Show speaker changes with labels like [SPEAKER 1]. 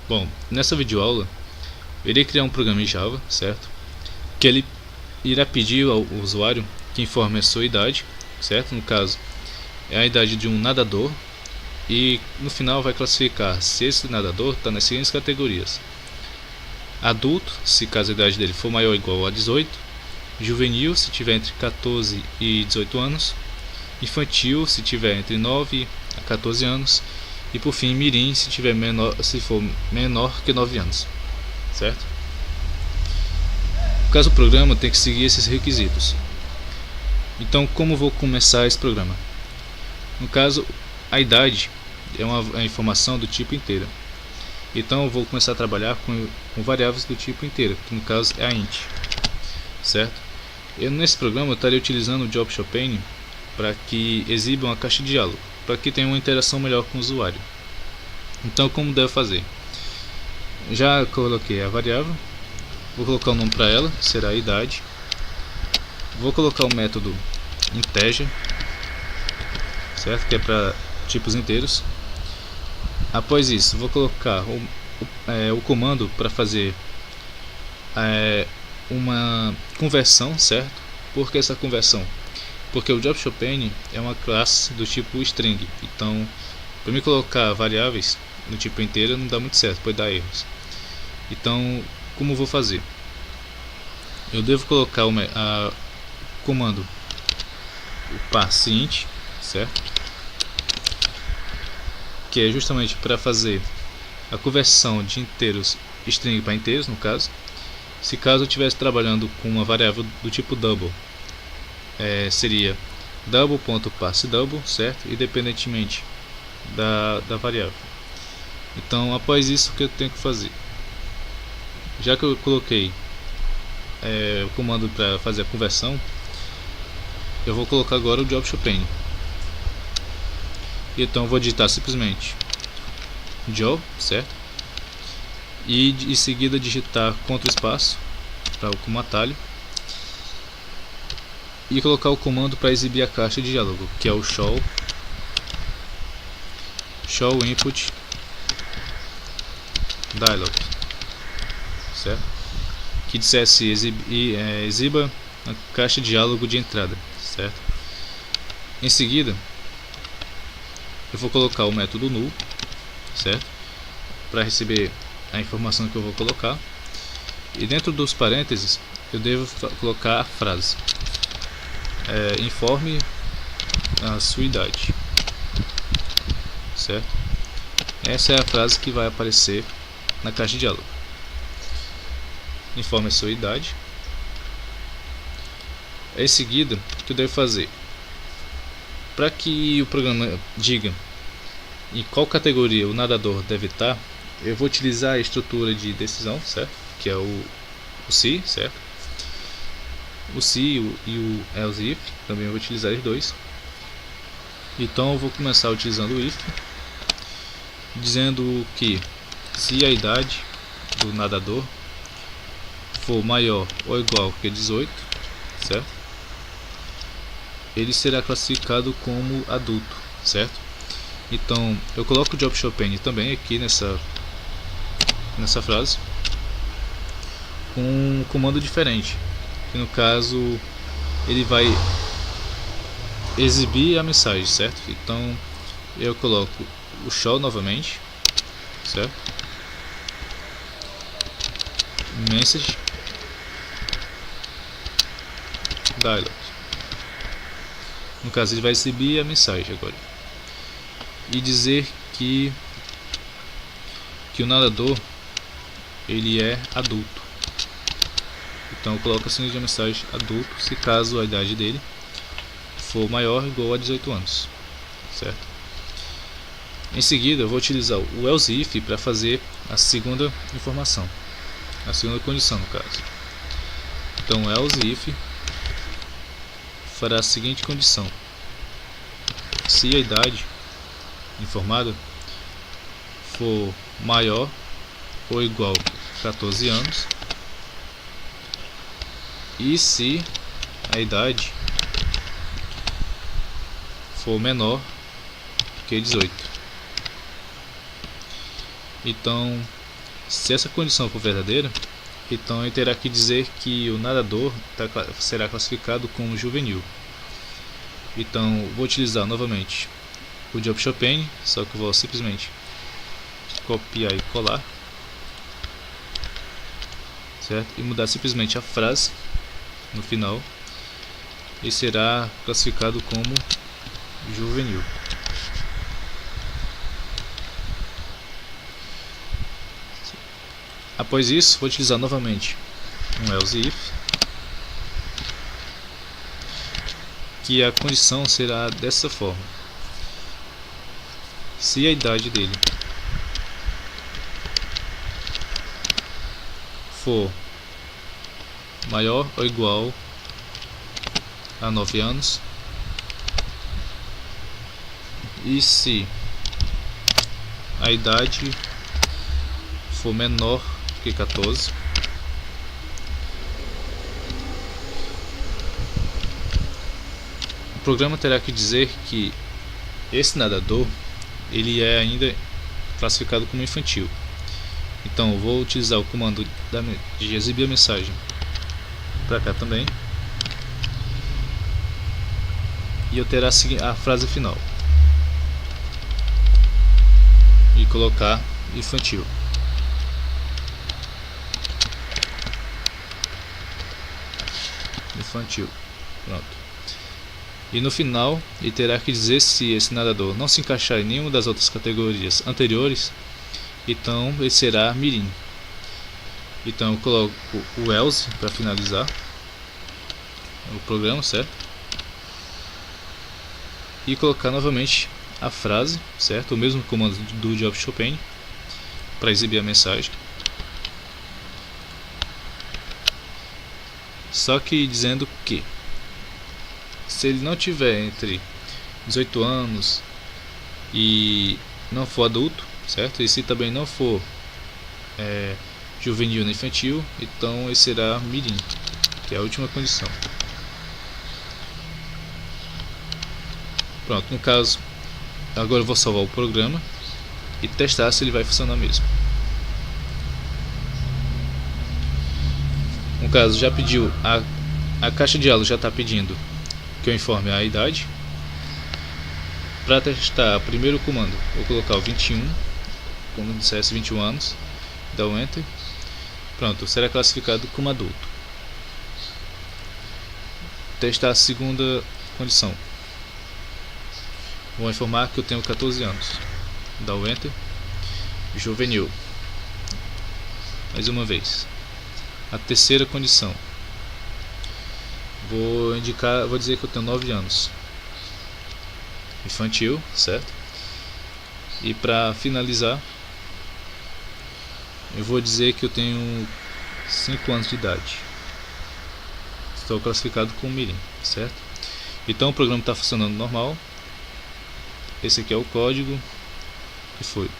[SPEAKER 1] Bom, nessa videoaula eu irei criar um programa em Java, certo? Que ele irá pedir ao usuário que informe a sua idade, certo? No caso, é a idade de um nadador, e no final vai classificar se esse nadador está nas seguintes categorias: adulto, se caso a idade dele for maior ou igual a 18, juvenil, se tiver entre 14 e 18 anos, infantil, se tiver entre 9 a 14 anos, e por fim mirim, se for menor que 9 anos, certo? No caso, o programa tem que seguir esses requisitos. Então, como vou começar esse programa? No caso, a idade é uma informação do tipo inteira. Então eu vou começar a trabalhar com variáveis do tipo inteira, que no caso é a int, certo? Nesse programa eu estarei utilizando o JobShowPane para que exiba uma caixa de diálogo, para que tenha uma interação melhor com o usuário. Então, como devo fazer? Já coloquei a variável, vou colocar o nome para ela, que será a idade. Vou colocar o método integer, certo? Que é para tipos inteiros. Após isso, vou colocar o comando para fazer uma conversão, certo? Por que essa conversão? Porque o JobShowPane é uma classe do tipo string. Então, para me colocar variáveis no tipo inteiro não dá muito certo, pode dar erros. Então, como vou fazer? Eu devo colocar o comando o parseInt, certo? Que é justamente para fazer a conversão de inteiros string para inteiros, no caso. Se caso eu estivesse trabalhando com uma variável do tipo double, seria double.parseDouble, certo? Independentemente da variável. Então, após isso, o que eu tenho que fazer? Já que eu coloquei o comando para fazer a conversão, eu vou colocar agora o JobShowPane. Então eu vou digitar simplesmente job, certo? E em seguida digitar Ctrl espaço como atalho e colocar o comando para exibir a caixa de diálogo, que é o show input dialog, certo? Que dissesse exiba a caixa de diálogo de entrada, certo? Em seguida eu vou colocar o método null, certo? Para receber a informação que eu vou colocar, e dentro dos parênteses eu devo colocar a frase informe a sua idade, certo? Essa é a frase que vai aparecer na caixa de diálogo. Informe a sua idade. Em seguida, o que eu devo fazer? Para que o programa diga em qual categoria o nadador deve estar, eu vou utilizar a estrutura de decisão, certo? Que é o se, certo? O se e o else if, também eu vou utilizar os dois. Então eu vou começar utilizando o if, dizendo que se a idade do nadador for maior ou igual que 18, certo? Ele será classificado como adulto, certo? Então eu coloco o JobShowPane também aqui nessa frase, com um comando diferente, que no caso ele vai exibir a mensagem, certo? Então eu coloco o show novamente, certo? Message dialog. No caso ele vai exibir a mensagem agora e dizer que o nadador ele é adulto. Então eu coloco assim de mensagem adulto, se caso a idade dele for maior ou igual a 18 anos, certo? Em seguida eu vou utilizar o else if para fazer a segunda informação, a segunda condição no caso. Então o else if fará a seguinte condição: se a idade informada for maior ou igual a 14 anos, e se a idade for menor que 18. Então Se essa condição for verdadeira, então ele terá que dizer que o nadador será classificado como juvenil. Então vou utilizar novamente o Job Chopin, só que eu vou simplesmente copiar e colar, certo? E mudar simplesmente a frase no final, e será classificado como juvenil. Após isso, vou utilizar novamente um else if, que a condição será dessa forma: se a idade dele for maior ou igual a 9 anos, e se a idade for menor que 14, o programa terá que dizer que esse nadador ele é ainda classificado como infantil. Então eu vou utilizar o comando de exibir a mensagem para cá também, e eu terá a frase final e colocar infantil. Pronto. E no final ele terá que dizer se esse nadador não se encaixar em nenhuma das outras categorias anteriores, então ele será mirim. Então eu coloco o else para finalizar o programa, certo? E colocar novamente a frase, certo? O mesmo comando do Job Chopin para exibir a mensagem, só que dizendo que se ele não tiver entre 18 anos e não for adulto, certo? E se também não for juvenil nem infantil, então ele será mirim, que é a última condição. Pronto, no caso, agora eu vou salvar o programa e testar se ele vai funcionar mesmo. No caso, já pediu, a caixa de diálogo já está pedindo que eu informe a idade. Para testar o primeiro comando, vou colocar o 21, como dissesse 21 anos, dá o Enter. Pronto, será classificado como adulto. Testar a segunda condição, vou informar que eu tenho 14 anos, dá o Enter. Juvenil, mais uma vez. A terceira condição, vou dizer que eu tenho 9 anos, infantil, certo? E para finalizar, eu vou dizer que eu tenho 5 anos de idade, estou classificado como mirim, certo? Então o programa está funcionando normal. Esse aqui é o código, e foi.